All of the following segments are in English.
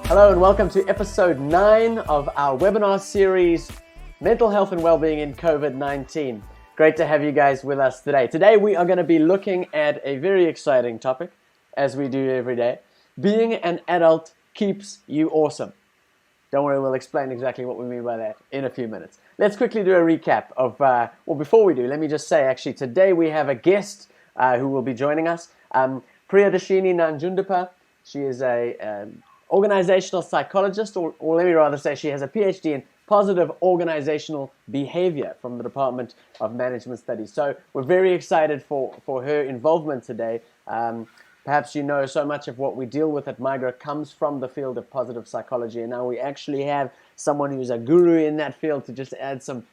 Hello and welcome to episode 9 of our webinar series, Mental Health and Wellbeing in COVID-19. Great to have you guys with us today. Today we are going to be looking at a very exciting topic, as we do every day. Being an adult keeps you awesome. Don't worry, we'll explain exactly what we mean by that in a few minutes. Let's quickly do a recap of, before we do, let me just say actually today we have a guest who will be joining us, Priyadashini Nanjundapa. She is a organizational psychologist, or let me rather say she has a PhD in positive organizational behavior from the Department of Management Studies. So we're very excited for her involvement today. Perhaps you know so much of what we deal with at Mygrow comes from the field of positive psychology, and now we actually have someone who's a guru in that field to just add some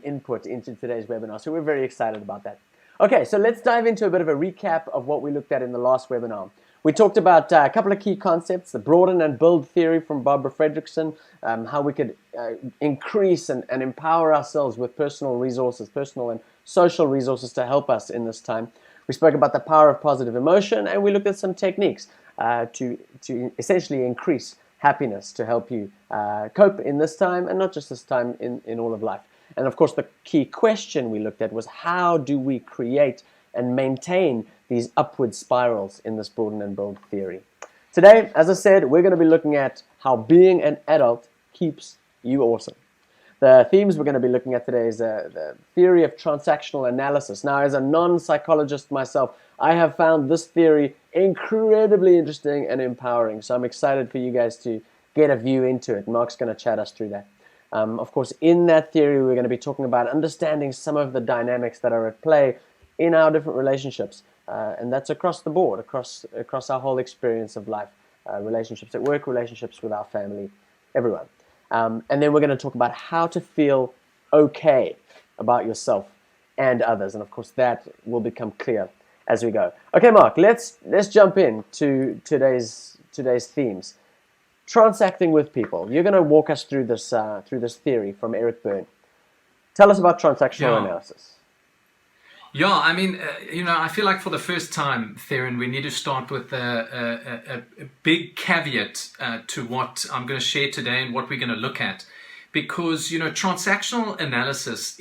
input into today's webinar. So we're very excited about that. Okay, so let's dive into a bit of a recap of what we looked at in the last webinar. We talked about a couple of key concepts, the broaden and build theory from Barbara Fredrickson, how we could increase and empower ourselves with personal resources, personal and social resources to help us in this time. We spoke about the power of positive emotion, and we looked at some techniques to essentially increase happiness to help you cope in this time, and not just this time, in all of life. And of course, the key question we looked at was how do we create and maintain these upward spirals in this broaden and build theory. Today, as I said, we're going to be looking at how being an adult keeps you awesome. The themes we're going to be looking at today is the theory of transactional analysis. Now, as a non-psychologist myself, I have found this theory incredibly interesting and empowering. So I'm excited for you guys to get a view into it. Mark's going to chat us through that. Of course, in that theory, we're going to be talking about understanding some of the dynamics that are at play in our different relationships. And that's across the board, across our whole experience of life, relationships at work, relationships with our family, everyone. And then we're going to talk about how to feel okay about yourself and others. And of course, that will become clear as we go. Okay, Mark, let's jump in to today's themes. Transacting with people. You're going to walk us through this theory from Eric Berne. Tell us about transactional analysis. Yeah, I mean, I feel like for the first time, Theron, we need to start with a big caveat to what I'm going to share today and what we're going to look at. Because, transactional analysis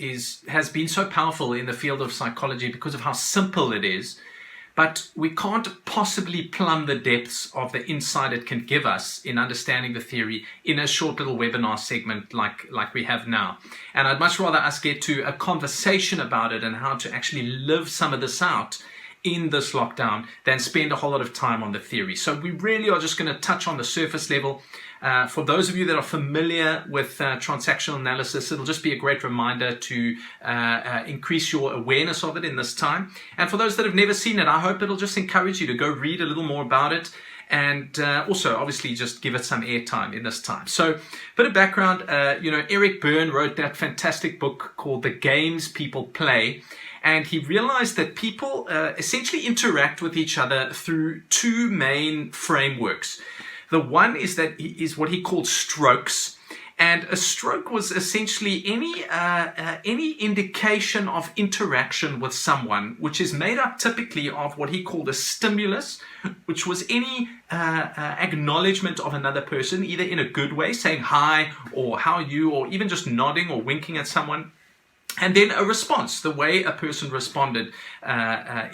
has been so powerful in the field of psychology because of how simple it is. But we can't possibly plumb the depths of the insight it can give us in understanding the theory in a short little webinar segment like we have now. And I'd much rather us get to a conversation about it and how to actually live some of this out in this lockdown than spend a whole lot of time on the theory. So we really are just going to touch on the surface level. For those of you that are familiar with transactional analysis, it'll just be a great reminder to increase your awareness of it in this time. And for those that have never seen it, I hope it'll just encourage you to go read a little more about it, and also obviously just give it some airtime in this time. So a bit of background, Eric Berne wrote that fantastic book called The Games People Play. And he realized that people essentially interact with each other through two main frameworks. The one is what he called strokes, and a stroke was essentially any indication of interaction with someone, which is made up typically of what he called a stimulus, which was any acknowledgement of another person, either in a good way, saying hi or how are you, or even just nodding or winking at someone. And then a response, the way a person responded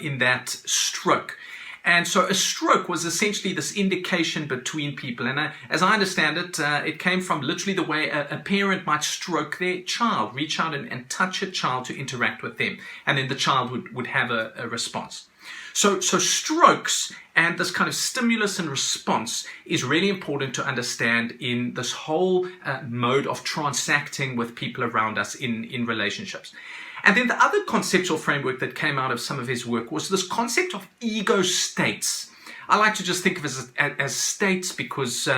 in that stroke. And so a stroke was essentially this indication between people. And as I understand it, it came from literally the way a parent might stroke their child, reach out and touch a child to interact with them. And then the child would have a response. So strokes and this kind of stimulus and response is really important to understand in this whole mode of transacting with people around us in relationships. And then the other conceptual framework that came out of some of his work was this concept of ego states. I like to just think of it as states because,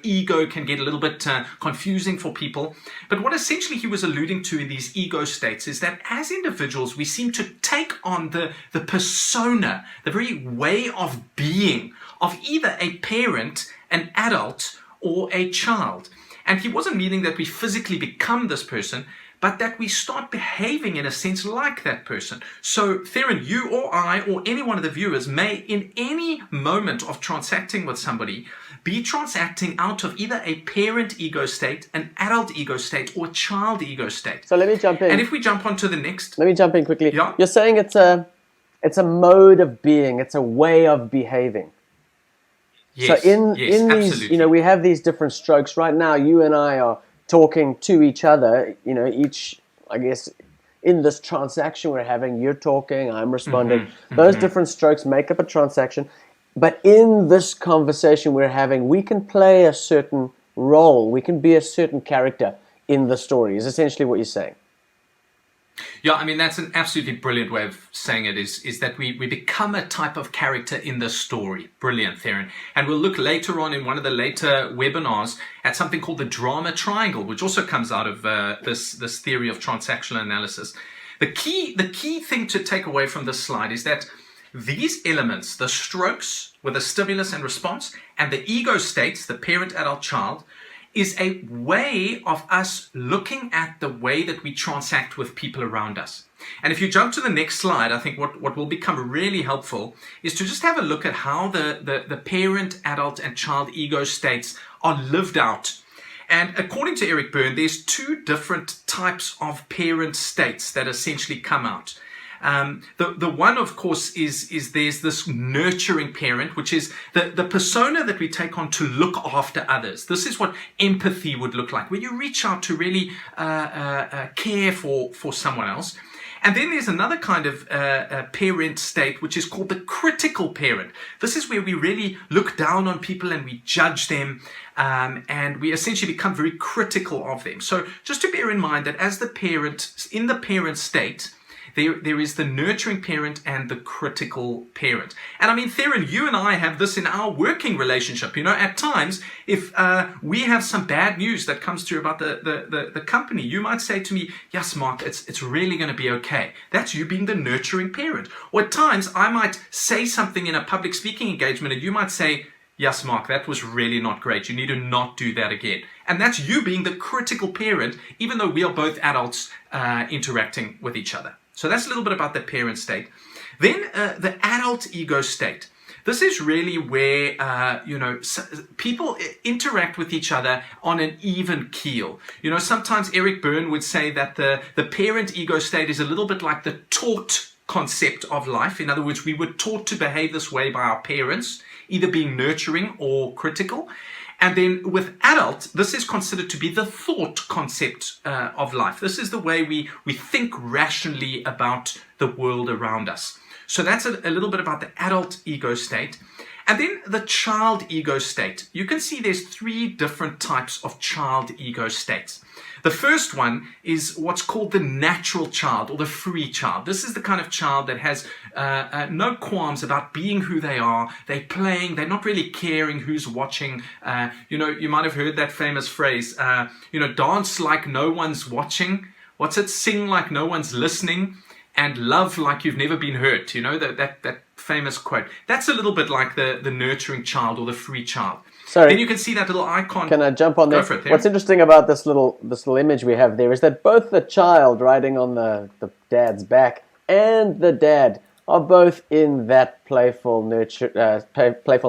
ego can get a little bit confusing for people. But what essentially he was alluding to in these ego states is that as individuals, we seem to take on the persona, the very way of being of either a parent, an adult, or a child. And he wasn't meaning that we physically become this person, but that we start behaving in a sense like that person. So Theron, you or I or any one of the viewers may in any moment of transacting with somebody be transacting out of either a parent ego state, an adult ego state, or a child ego state. So let me jump in. And if we jump on to the next... Let me jump in quickly. Yeah. You're saying it's a mode of being, it's a way of behaving. Yes, so in yes, these, absolutely. we have these different strokes. Right now, you and I are talking to each other, each, I guess, in this transaction we're having, you're talking, I'm responding. Those different strokes make up a transaction. But in this conversation we're having, we can play a certain role. We can be a certain character in the story, is essentially what you're saying. Yeah, I mean, that's an absolutely brilliant way of saying it, is that we become a type of character in the story. Brilliant, Theron. And we'll look later on in one of the later webinars at something called the drama triangle, which also comes out of this theory of transactional analysis. The key thing to take away from this slide is that these elements, the strokes with a stimulus and response, and the ego states, the parent, adult, child, is a way of us looking at the way that we transact with people around us. And if you jump to the next slide, I think what will become really helpful is to just have a look at how the parent, adult, and child ego states are lived out. And according to Eric Berne, there's two different types of parent states that essentially come out. The one, of course, is there's this nurturing parent, which is the persona that we take on to look after others. This is what empathy would look like, where you reach out to really care for someone else. And then there's another kind of parent state, which is called the critical parent. This is where we really look down on people and we judge them, and we essentially become very critical of them. So just to bear in mind that as the parent, in the parent state, there is the nurturing parent and the critical parent. And I mean, Theron, you and I have this in our working relationship. At times, if we have some bad news that comes through about the company, you might say to me, yes, Mark, it's really going to be okay. That's you being the nurturing parent. Or at times, I might say something in a public speaking engagement and you might say, yes, Mark, that was really not great. You need to not do that again. And that's you being the critical parent, even though we are both adults interacting with each other. So that's a little bit about the parent state. Then the adult ego state. This is really where, people interact with each other on an even keel. Sometimes Eric Berne would say that the parent ego state is a little bit like the taught concept of life. In other words, we were taught to behave this way by our parents, either being nurturing or critical. And then with adult, this is considered to be the thought concept of life. This is the way we think rationally about the world around us. So that's a little bit about the adult ego state. And then the child ego state. You can see there's three different types of child ego states. The first one is what's called the natural child or the free child. This is the kind of child that has no qualms about being who they are. They're playing. They're not really caring who's watching. You might have heard that famous phrase, dance like no one's watching. What's it? Sing like no one's listening. And love like you've never been hurt. That famous quote. That's a little bit like the nurturing child or the free child. Sorry. Then you can see that little icon. Can I jump on there? Go for it, What's interesting about this little image we have there is that both the child riding on the dad's back and the dad are both in that playful,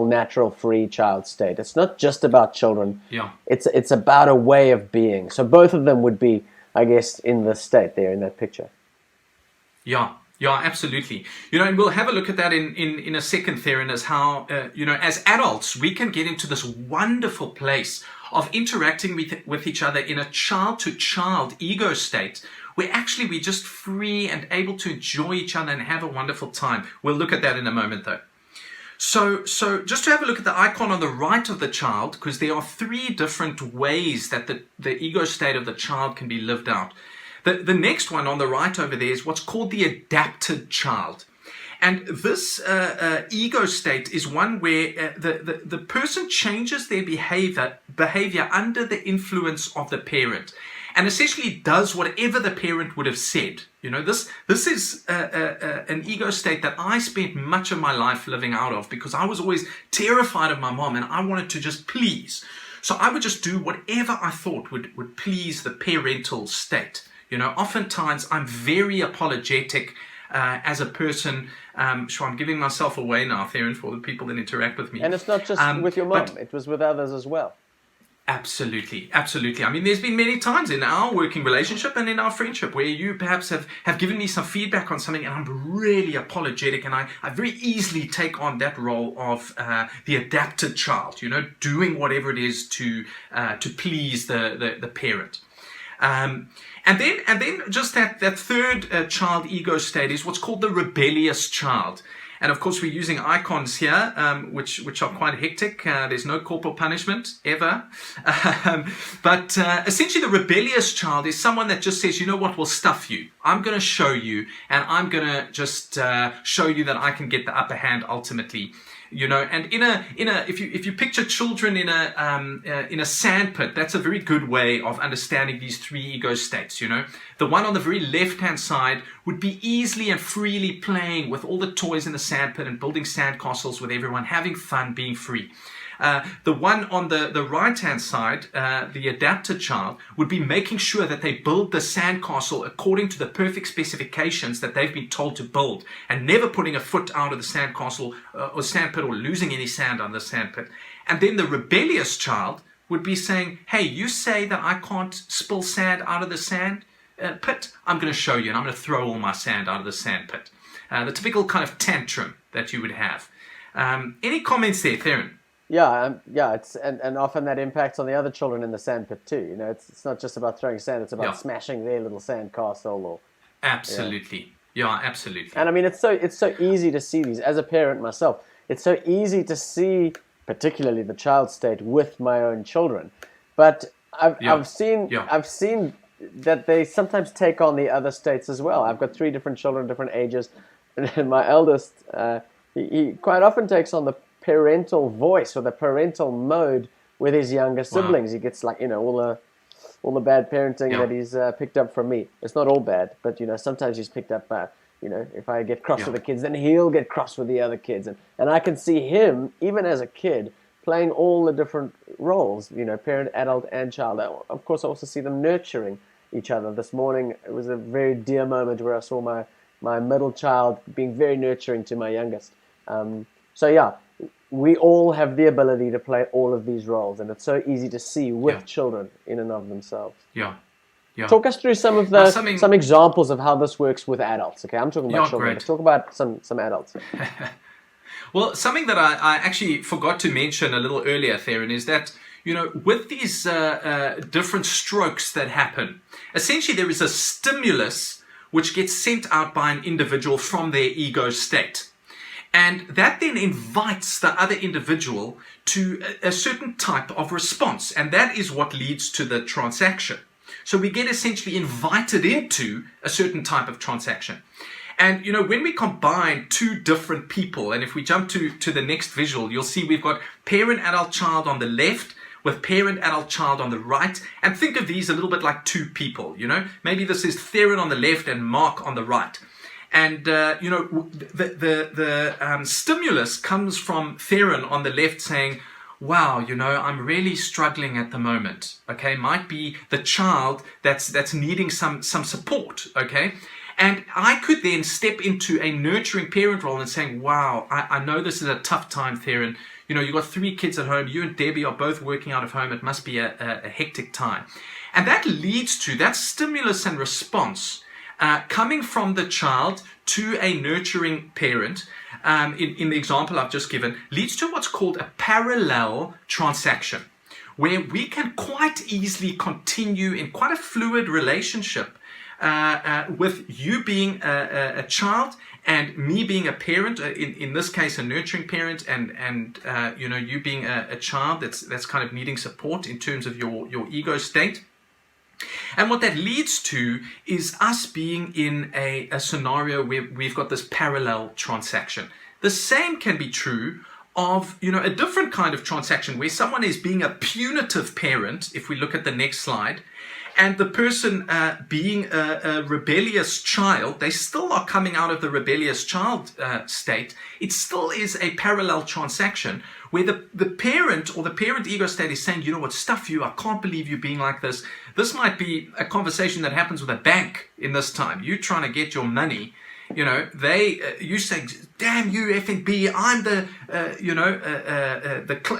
natural, free child state. It's not just about children. Yeah. It's about a way of being. So both of them would be, I guess, in the state there in that picture. Yeah, absolutely. And we'll have a look at that in a second, Theron, as how, as adults, we can get into this wonderful place of interacting with each other in a child-to-child ego state, where actually we're just free and able to enjoy each other and have a wonderful time. We'll look at that in a moment, though. So just to have a look at the icon on the right of the child, because there are three different ways that the ego state of the child can be lived out. The next one on the right over there is what's called the adapted child. And this ego state is one where the person changes their behavior under the influence of the parent and essentially does whatever the parent would have said. This is an ego state that I spent much of my life living out of because I was always terrified of my mom and I wanted to just please. So I would just do whatever I thought would please the parental state. Oftentimes I'm very apologetic as a person. Sure, I'm giving myself away now, Theron, for the people that interact with me. And it's not just with your mom, it was with others as well. Absolutely, absolutely. I mean, there's been many times in our working relationship and in our friendship where you perhaps have given me some feedback on something and I'm really apologetic, and I very easily take on that role of the adapted child, doing whatever it is to please the parent. And then just that third child ego state is what's called the rebellious child. And of course, we're using icons here, which are quite hectic. There's no corporal punishment ever. But essentially, the rebellious child is someone that just says, you know what, we'll stuff you. I'm going to show you, and I'm going to just show you that I can get the upper hand ultimately. And if you picture children in a sandpit, that's a very good way of understanding these three ego states. The one on the very left-hand side would be easily and freely playing with all the toys in the sandpit and building sandcastles with everyone, having fun, being free. The one on the right-hand side, the adapted child, would be making sure that they build the sandcastle according to the perfect specifications that they've been told to build, and never putting a foot out of the sandcastle or sandpit or losing any sand on the sandpit. And then the rebellious child would be saying, hey, you say that I can't spill sand out of the sand pit? I'm going to show you, and I'm going to throw all my sand out of the sand pit. The typical kind of tantrum that you would have. Any comments there, Theron? Yeah, it's and often that impacts on the other children in the sandpit too. It's not just about throwing sand; it's about smashing their little sand castle. Or absolutely, absolutely. And I mean, it's so easy to see these as a parent myself. It's so easy to see, particularly the child state with my own children. But I've seen that they sometimes take on the other states as well. I've got 3 different children, different ages, and my eldest, he quite often takes on the parental voice or the parental mode with his younger siblings. Wow. He gets all the bad parenting that he's picked up from me. It's not all bad, but sometimes he's picked up if I get cross with the kids, then he'll get cross with the other kids, and I can see him even as a kid playing all the different roles, parent, adult, and child. Of course, I also see them nurturing each other. This morning it was a very dear moment where I saw my middle child being very nurturing to my youngest. We all have the ability to play all of these roles, and it's so easy to see with children in and of themselves. Yeah. Talk us through some of some examples of how this works with adults. Okay, I'm talking about children. Great. Let's talk about some adults. Well, something that I actually forgot to mention a little earlier, Theron, is that with these different strokes that happen, essentially there is a stimulus which gets sent out by an individual from their ego state. And that then invites the other individual to a certain type of response. And that is what leads to the transaction. So we get essentially invited into a certain type of transaction. And, when we combine 2 different people, and if we jump to the next visual, you'll see we've got parent, adult, child on the left with parent, adult, child on the right. And think of these a little bit like 2 people, Maybe this is Theron on the left and Mark on the right. And, the stimulus comes from Theron on the left saying, wow, I'm really struggling at the moment, okay? Might be the child that's needing some support, okay? And I could then step into a nurturing parent role and saying, wow, I know this is a tough time, Theron. You've got 3 kids at home. You and Debbie are both working out of home. It must be a hectic time. And that leads to that stimulus and response coming from the child to a nurturing parent, in the example I've just given, leads to what's called a parallel transaction, where we can quite easily continue in quite a fluid relationship with you being a child and me being a parent, in this case a nurturing parent, and you being a child that's kind of needing support in terms of your ego state. And what that leads to is us being in a scenario where we've got this parallel transaction. The same can be true of, a different kind of transaction where someone is being a punitive parent, if we look at the next slide, and the person being a rebellious child, they still are coming out of the rebellious child state. It still is a parallel transaction where the parent or the parent ego state is saying, you know what, stuff you, I can't believe you being like this. This might be a conversation that happens with a bank in this time. You trying to get your money, you know, you say, damn you FNB, I'm the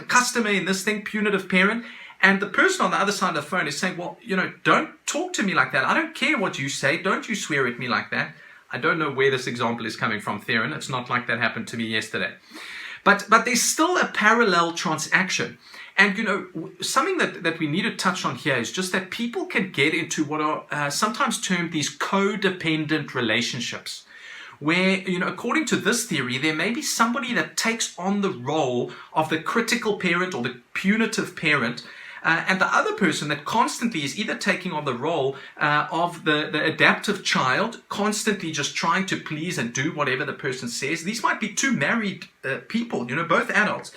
customer in this thing, punitive parent. And the person on the other side of the phone is saying, well, you know, don't talk to me like that. I don't care what you say. Don't you swear at me like that. I don't know where this example is coming from, Theron. It's not like that happened to me yesterday. But there's still a parallel transaction. And, you know, something that we need to touch on here is just that people can get into what are sometimes termed these codependent relationships, where, you know, according to this theory, there may be somebody that takes on the role of the critical parent or the punitive parent, and the other person that constantly is either taking on the role of the adaptive child, constantly just trying to please and do whatever the person says. These might be two married people, you know, both adults.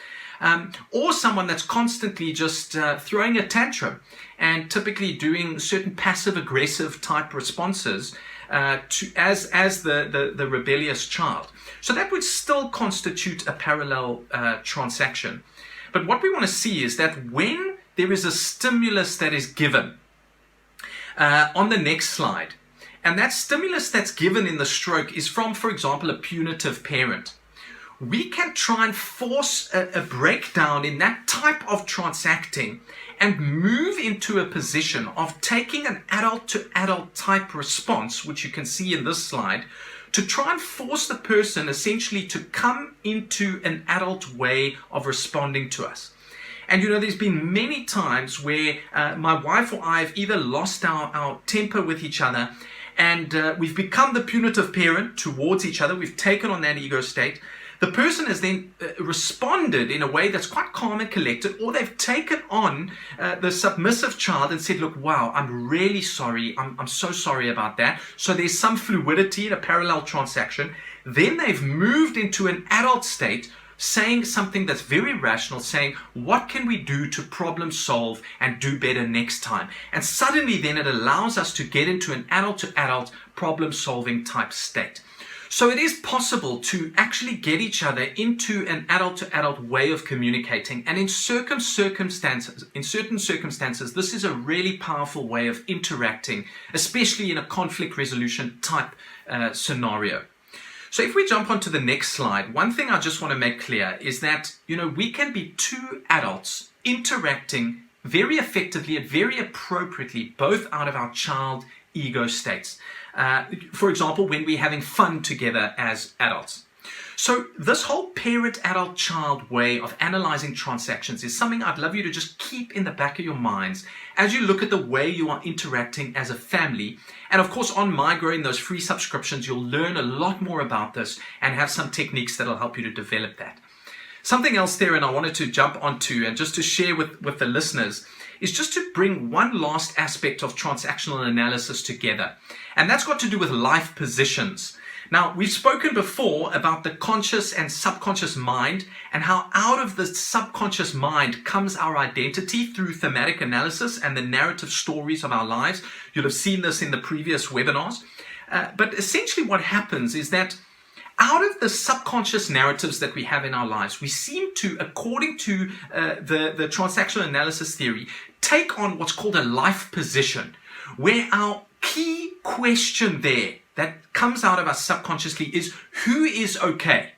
Or someone that's constantly just throwing a tantrum and typically doing certain passive-aggressive type responses as the rebellious child. So that would still constitute a parallel transaction. But what we want to see is that when there is a stimulus that is given on the next slide, and that stimulus that's given in the stroke is from, for example, a punitive parent, we can try and force a breakdown in that type of transacting and move into a position of taking an adult-to-adult type response, which you can see in this slide, to try and force the person essentially to come into an adult way of responding to us. And you know, there's been many times where my wife or I have either lost our temper with each other and we've become the punitive parent towards each other. We've taken on that ego state. The person has then responded in a way that's quite calm and collected, or they've taken on the submissive child and said, look, wow, I'm really sorry. I'm so sorry about that. So there's some fluidity in a parallel transaction. Then they've moved into an adult state, saying something that's very rational, saying, what can we do to problem solve and do better next time? And suddenly then it allows us to get into an adult-to-adult problem solving type state. So it is possible to actually get each other into an adult-to-adult way of communicating, and in certain circumstances, this is a really powerful way of interacting, especially in a conflict resolution type scenario. So if we jump onto the next slide, one thing I just want to make clear is that, you know, we can be two adults interacting very effectively and very appropriately, both out of our child ego states. For example, when we're having fun together as adults. So this whole parent-adult-child way of analyzing transactions is something I'd love you to just keep in the back of your minds as you look at the way you are interacting as a family. And of course, on Mygrow, in those free subscriptions, you'll learn a lot more about this and have some techniques that'll help you to develop that. Something else there, and I wanted to jump onto and just to share with the listeners, is just to bring one last aspect of transactional analysis together. And that's got to do with life positions. Now, we've spoken before about the conscious and subconscious mind and how out of the subconscious mind comes our identity through thematic analysis and the narrative stories of our lives. You'll have seen this in the previous webinars. But essentially what happens is that out of the subconscious narratives that we have in our lives, we seem to, according to the transactional analysis theory, take on what's called a life position, where our key question there that comes out of us subconsciously is, who is okay?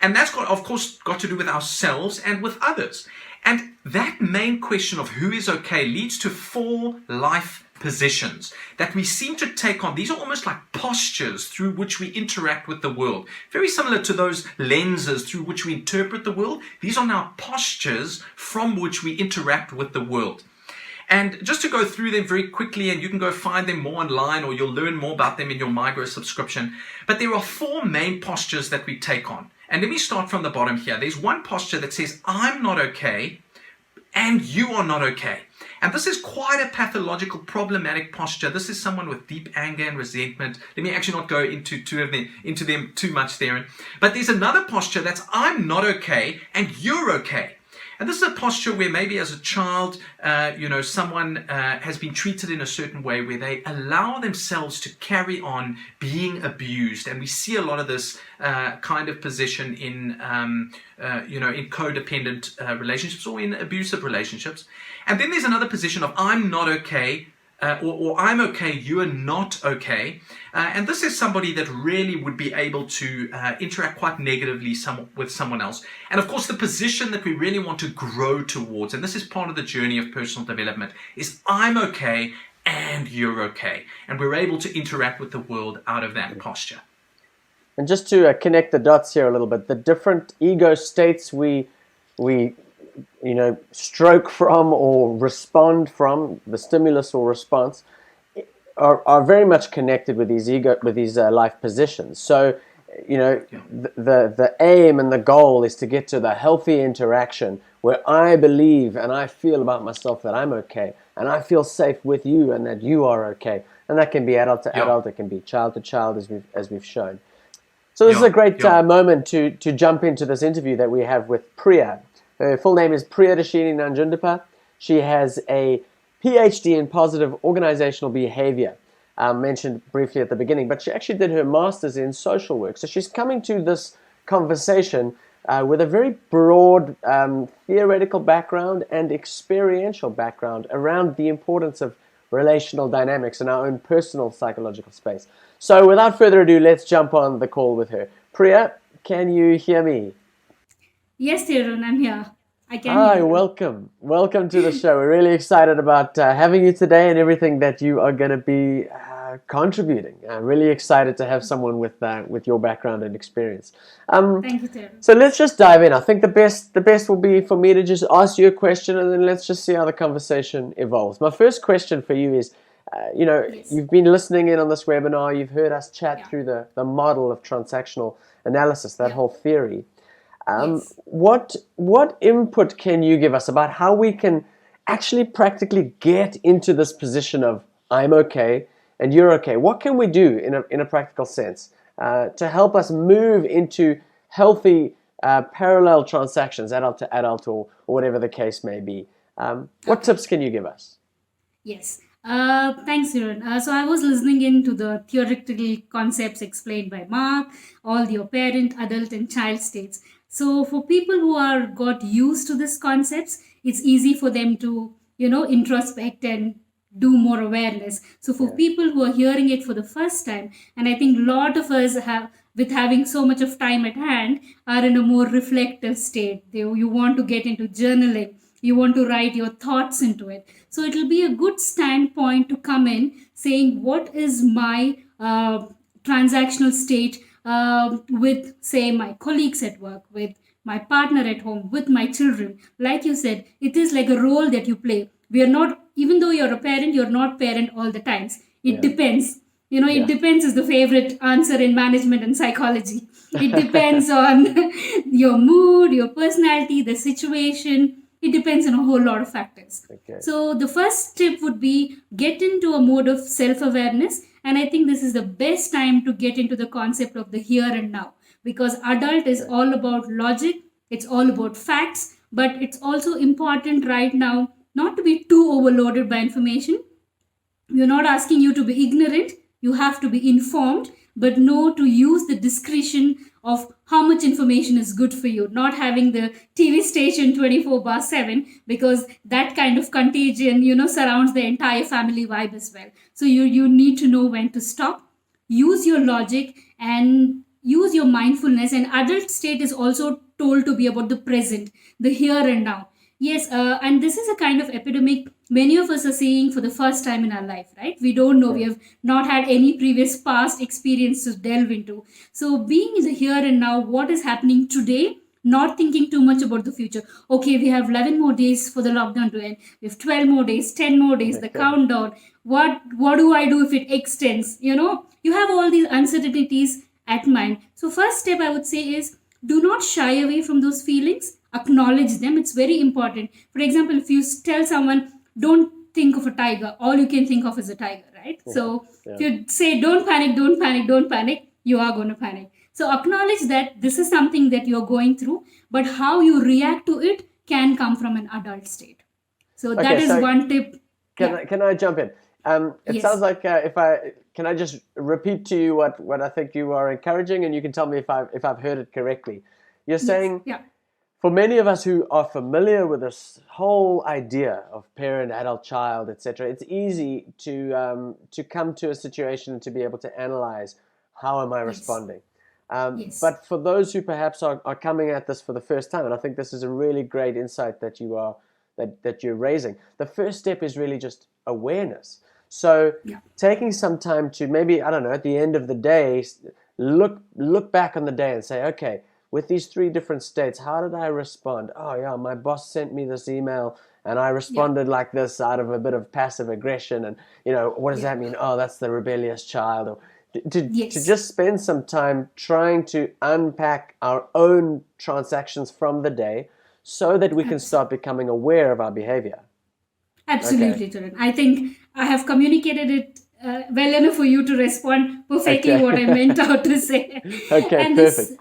And that's got, of course, got to do with ourselves and with others. And that main question of who is okay leads to 4 life positions that we seem to take on. These are almost like postures through which we interact with the world. Very similar to those lenses through which we interpret the world. These are now postures from which we interact with the world. And just to go through them very quickly, and you can go find them more online or you'll learn more about them in your Mygrow subscription. But there are 4 main postures that we take on. And let me start from the bottom here. There's one posture that says, I'm not okay and you are not okay. And this is quite a pathological, problematic posture. This is someone with deep anger and resentment. Let me actually not go into them too much, Theron. But there's another posture that's, I'm not okay and you're okay. And this is a posture where maybe as a child, someone has been treated in a certain way where they allow themselves to carry on being abused. And we see a lot of this kind of position in codependent relationships or in abusive relationships. And then there's another position of I'm not okay, or I'm okay, you are not okay. And this is somebody that really would be able to interact quite negatively with someone else. And of course, the position that we really want to grow towards, and this is part of the journey of personal development, is I'm okay and you're okay. And we're able to interact with the world out of that posture. And just to connect the dots here a little bit, the different ego states we stroke from or respond from, the stimulus or response, are very much connected with these life positions. So, the aim and the goal is to get to the healthy interaction where I believe and I feel about myself that I'm okay, and I feel safe with you and that you are okay. And that can be adult to adult, it can be child to child, as we've shown. So this is a great moment to jump into this interview that we have with Priya. Her full name is Priyadashini Nanjundappa. She has a PhD in positive organizational behavior, mentioned briefly at the beginning, but she actually did her master's in social work. So she's coming to this conversation with a very broad theoretical background and experiential background around the importance of relational dynamics in our own personal psychological space. So without further ado, let's jump on the call with her. Priya, can you hear me? Yes, Tarun, I'm here. I can Hi, hear you. welcome. Welcome to the show. We're really excited about having you today and everything that you are going to be contributing. I'm really excited to have someone with your background and experience. Thank you, Tarun. So let's just dive in. I think the best will be for me to just ask you a question, and then let's just see how the conversation evolves. My first question for you is, Yes. you've been listening in on this webinar. You've heard us chat Yeah. through the model of transactional analysis, that whole theory. Yes. What input can you give us about how we can actually practically get into this position of I'm okay and you're okay? What can we do in a practical sense to help us move into healthy parallel transactions, adult to adult or whatever the case may be? What tips can you give us? Yes. Thanks, Tarun. So I was listening in to the theoretical concepts explained by Mark, all your parent, adult, and child states. So for people who are got used to these concepts, it's easy for them to, introspect and do more awareness. So for people who are hearing it for the first time, and I think a lot of us have, with having so much of time at hand, are in a more reflective state. You want to get into journaling. You want to write your thoughts into it. So it will be a good standpoint to come in saying, what is my transactional state with, say, my colleagues at work, with my partner at home, with my children. Like you said, it is like a role that you play. We are not, even though you're a parent, you're not parent all the times. It depends. It depends is the favorite answer in management and psychology. It depends on your mood, your personality, the situation. It depends on a whole lot of factors. Okay. So the first tip would be get into a mode of self-awareness. And I think this is the best time to get into the concept of the here and now. Because adult is all about logic. It's all about facts. But it's also important right now not to be too overloaded by information. We're not asking you to be ignorant. You have to be informed, but know to use the discretion of how much information is good for you, not having the TV station 24/7, because that kind of contagion, surrounds the entire family vibe as well. So you need to know when to stop, use your logic and use your mindfulness. And adult state is also told to be about the present, the here and now. Yes, and this is a kind of epidemic many of us are seeing for the first time in our life, right? We don't know. We have not had any previous past experience to delve into. So being in the here and now, what is happening today, not thinking too much about the future. Okay, we have 11 more days for the lockdown to end. We have 12 more days, 10 more days, the countdown. What do I do if it extends? You have all these uncertainties at mind. So first step I would say is do not shy away from those feelings. Acknowledge them. It's very important. For example, if you tell someone, don't think of a tiger, all you can think of is a tiger, right? So if you say, don't panic, don't panic, don't panic, you are going to panic. So acknowledge that this is something that you're going through, but how you react to it can come from an adult state. So that Okay, is so one tip. can I jump in? It Yes. sounds like can I just repeat to you what I think you are encouraging, and you can tell me if I've heard it correctly. You're Yes. saying Yeah. for many of us who are familiar with this whole idea of parent, adult, child, etc., it's easy to come to a situation and to be able to analyze how am I Yes. responding. Yes. But for those who perhaps are coming at this for the first time, and I think this is a really great insight that you're raising. The first step is really just awareness. So Yeah. taking some time to maybe, I don't know, at the end of the day, look back on the day and say, okay, with these 3 different states, how did I respond? Oh yeah, my boss sent me this email and I responded like this out of a bit of passive aggression. And what does Yeah. that mean? Oh, that's the rebellious child. Or to Yes. just spend some time trying to unpack our own transactions from the day so that we can start becoming aware of our behavior. Absolutely, Charan. I think I have communicated it well enough for you to respond perfectly Okay. what I meant out to say. Okay, And perfect.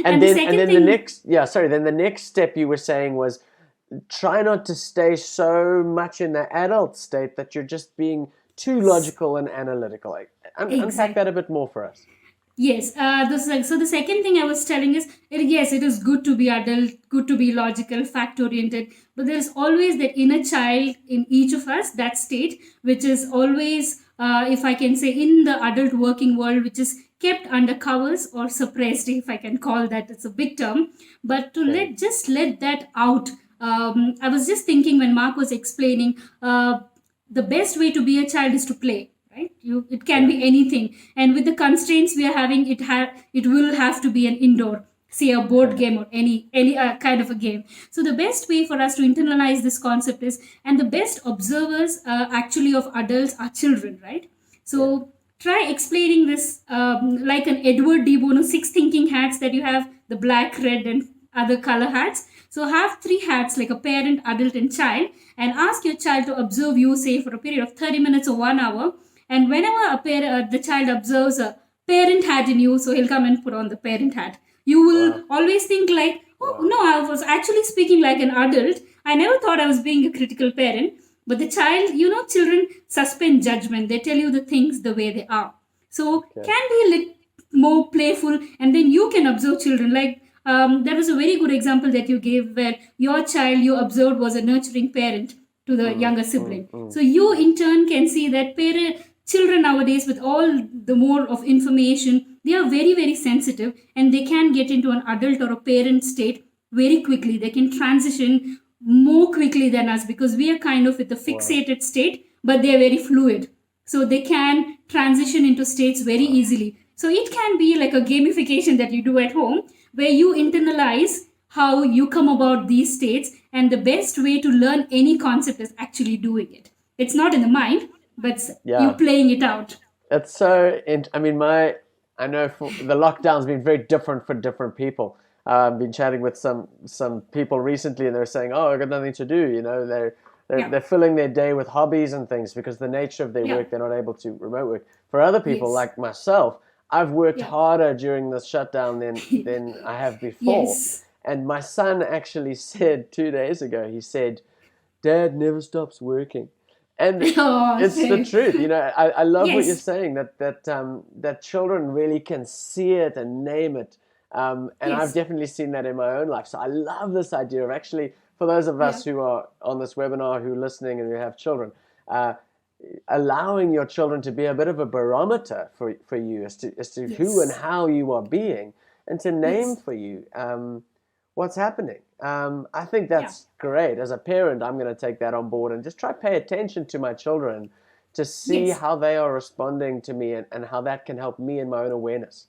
and the second then thing, the next step you were saying was try not to stay so much in the adult state that you're just being too logical and analytical. Like, unpack exactly. that a bit more for us. Yes, so the second thing I was telling is, yes, it is good to be adult, good to be logical, fact oriented, but there is always that inner child in each of us, that state, which is always, if I can say, in the adult working world, which is kept under covers or suppressed, if I can call that. It's a big term, but to Okay. let that out. I was just thinking when Mark was explaining, the best way to be a child is to play, right? It can Yeah. be anything, and with the constraints we are having, it will have to be an indoor, say a board game or any kind of a game. So the best way for us to internalize this concept is, and the best observers actually of adults are children, right? So Yeah. try explaining this, like an Edward de Bono 6 thinking hats that you have, the black, red, and other color hats. So have 3 hats, like a parent, adult, and child, and ask your child to observe you, say for a period of 30 minutes or 1 hour. And whenever the child observes a parent hat in you, so he'll come and put on the parent hat. You will Wow. always think like, oh no, I was actually speaking like an adult. I never thought I was being a critical parent. But the child, children suspend judgment. They tell you the things the way they are. So Okay. can be a little more playful, and then you can observe children. Like, there was a very good example that you gave where your child you observed was a nurturing parent to the younger sibling. So you in turn can see that children nowadays, with all the more of information, they are very, very sensitive, and they can get into an adult or a parent state very quickly. They can transition more quickly than us, because we are kind of with a fixated state, but they are very fluid. So they can transition into states very easily. So it can be like a gamification that you do at home, where you internalize how you come about these states, and the best way to learn any concept is actually doing it. It's not in the mind, but you Yeah. playing it out. It's I mean, I know the lockdown's been very different for different people. I've been chatting with some people recently, and they're saying, "Oh, I've got nothing to do." Yeah. They're filling their day with hobbies and things because the nature of their Yeah. work, they're not able to remote work. For other people Yes. like myself, I've worked Yeah. harder during this shutdown than I have before. Yes. And my son actually said 2 days ago, he said, "Dad never stops working." And Oh, it's the shit. truth. I love what you're Yes. saying, that children really can see it and name it. And I've Yes. definitely seen that in my own life. So I love this idea of actually, for those of us Yeah. who are on this webinar, who are listening and who have children, allowing your children to be a bit of a barometer for you as to who and Yes. how you are being, and to name Yes. for you what's happening. I think Yeah. that's great. As a parent, I'm going to take that on board and just try to pay attention to my children to see Yes. how they are responding to me, and how that can help me in my own awareness.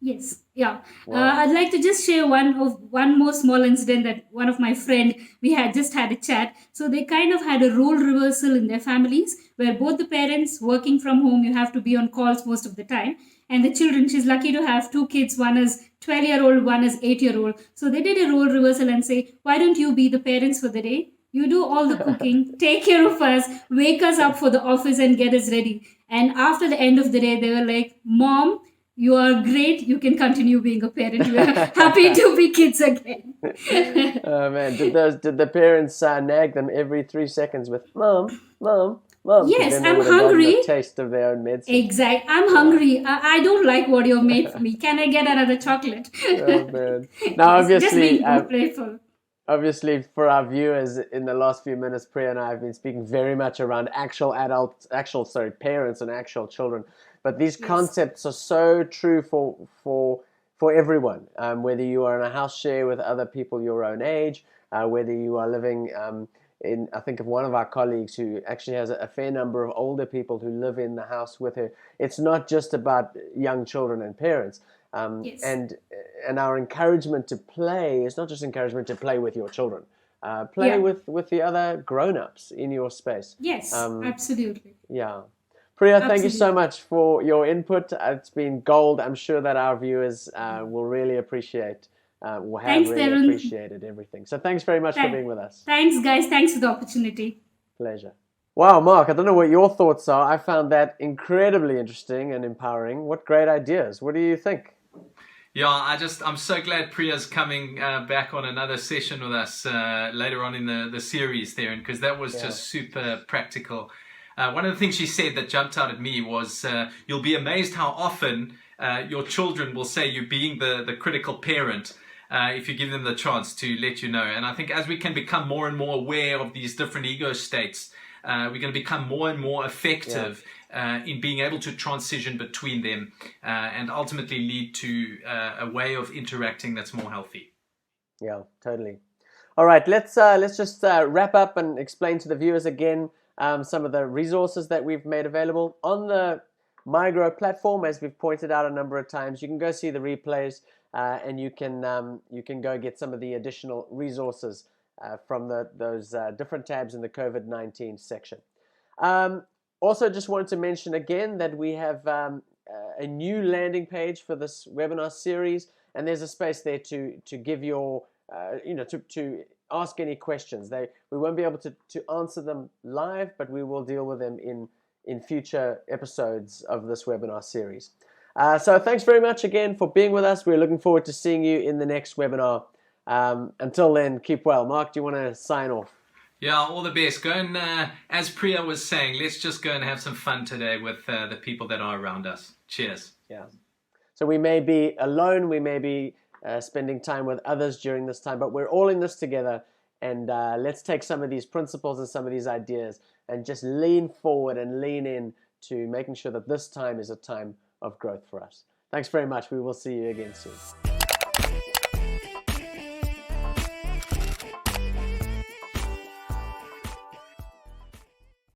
Yes, yeah. Wow. I'd like to just share one more small incident that one of my friend, we had just had a chat. So they kind of had a role reversal in their families, where both the parents working from home, you have to be on calls most of the time, and the children, she's lucky to have 2 kids. One is 12-year-old, one is 8-year-old. So they did a role reversal and say, why don't you be the parents for the day? You do all the cooking, take care of us, wake us up for the office, and get us ready. And after the end of the day, they were like, Mom, You are great. You can continue being a parent. We are happy to be kids again. Oh man, did the parents nag them every 3 seconds with "Mom, Mom, Mom"? Because Yes, then they I'm would have gotten a hungry. taste of their own medicine. Exact. I'm Yeah. hungry. I don't like what you made for me. Can I get another chocolate? Oh man. Now, Yes, just being playful. obviously, for our viewers, in the last few minutes, Priya and I have been speaking very much around parents and actual children. But these Yes. concepts are so true for everyone. Whether you are in a house share with other people your own age, whether you are living I think of one of our colleagues who actually has a fair number of older people who live in the house with her. It's not just about young children and parents. Yes. And our encouragement to play is not just encouragement to play with your children. Play Yeah. with the other grown-ups in your space. Yes. Absolutely. Yeah. Priya, thank you so Absolutely. much for your input. It's been gold. I'm sure that our viewers will really appreciate, will have Thanks, really Darren. appreciated everything. So thanks very much for being with us. Thanks, guys. Thanks for the opportunity. Pleasure. Wow, Mark, I don't know what your thoughts are. I found that incredibly interesting and empowering. What great ideas. What do you think? Yeah, I'm so glad Priya's coming back on another session with us later on in the series there, because that was just super practical. One of the things she said that jumped out at me was, you'll be amazed how often your children will say you're being the critical parent if you give them the chance to let you know. And I think as we can become more and more aware of these different ego states, we're going to become more and more effective in being able to transition between them and ultimately lead to a way of interacting that's more healthy. Yeah, totally. All right, let's just wrap up and explain to the viewers again some of the resources that we've made available on the Mygrow platform. As we've pointed out a number of times, you can go see the replays and you can go get some of the additional resources from those different tabs in the COVID-19 section. Also, just wanted to mention again that we have a new landing page for this webinar series, and there's a space there to give your to ask any questions. We won't be able to answer them live, but we will deal with them in future episodes of this webinar series. So thanks very much again for being with us. We're looking forward to seeing you in the next webinar. Until then, keep well. Mark, do you want to sign off? Yeah, all the best. Go and, as Priya was saying, let's just go and have some fun today with the people that are around us. Cheers. Yeah. So we may be alone, we may be spending time with others during this time, but we're all in this together. And let's take some of these principles and some of these ideas and just lean forward and lean in to making sure that this time is a time of growth for us. Thanks very much. We will see you again soon.